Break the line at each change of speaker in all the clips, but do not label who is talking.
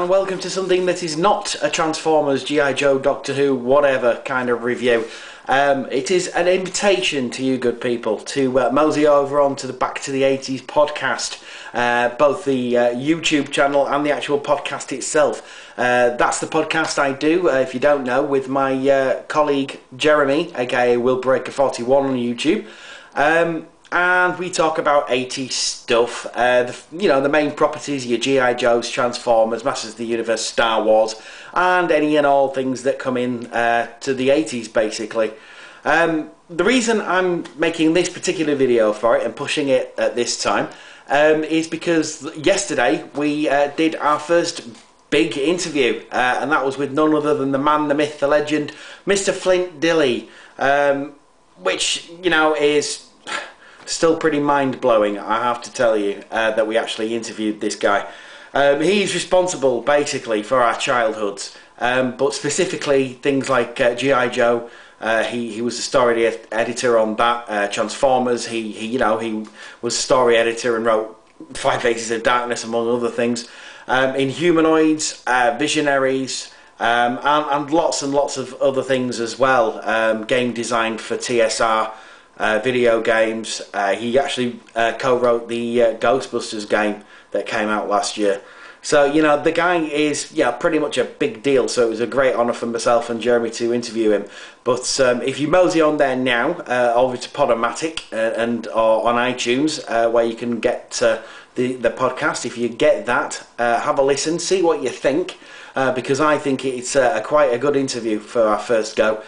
and welcome to something that is not a Transformers, G.I. Joe, Doctor Who, whatever kind of review. It is an invitation to you good people to mosey over onto the Back to the 80s podcast, both the YouTube channel and the actual podcast itself. That's the podcast I do, if you don't know, with my colleague Jeremy, aka Willbreaker41 on YouTube. And we talk about 80s stuff, the main properties, your G.I. Joes, Transformers, Masters of the Universe, Star Wars, and any and all things that come in to the 80s, basically. The reason I'm making this particular video for it and pushing it at this time is because yesterday we did our first big interview, and that was with none other than the man, the myth, the legend, Mr. Flint Dille, which, is still pretty mind-blowing, I have to tell you, that we actually interviewed this guy. He's responsible, basically, for our childhoods, but specifically things like G.I. Joe. He was the story editor on that. Transformers, he was story editor and wrote 5 Faces of Darkness, among other things. Inhumanoids, Visionaries, and lots of other things as well. Game designed for TSR. Video games. He actually co-wrote the Ghostbusters game that came out last year. So, the guy is, pretty much a big deal. So it was a great honour for myself and Jeremy to interview him. But if you mosey on there now, over to Podomatic or on iTunes, where you can get the podcast. If you get that, have a listen, see what you think, because I think it's quite a good interview for our first go.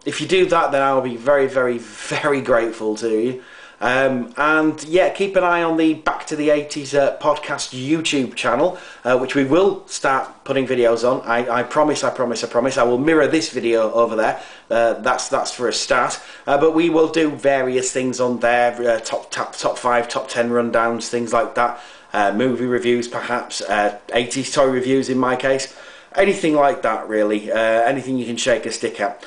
If you do that, then I'll be very, very, very grateful to you. And yeah, keep an eye on the Back to the 80s podcast YouTube channel, which we will start putting videos on. I promise. I will mirror this video over there. That's for a start. But we will do various things on there, top 5, top 10 rundowns, things like that. Movie reviews, perhaps. 80s toy reviews in my case. Anything like that, really. Anything you can shake a stick at.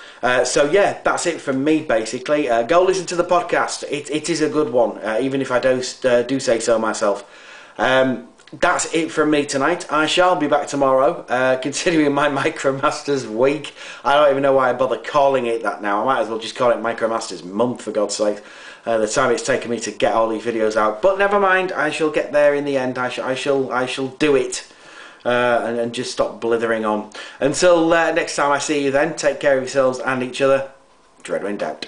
So yeah, that's it from me, basically. Go listen to the podcast. It is a good one, even if I do say so myself. That's it from me tonight. I shall be back tomorrow, continuing my Micromasters week. I don't even know why I bother calling it that now. I might as well just call it Micromasters month, for God's sake. The time it's taken me to get all these videos out. But never mind, I shall get there in the end. I shall do it. And just stop blithering on. Until next time I see you then, take care of yourselves and each other. Dread when in doubt.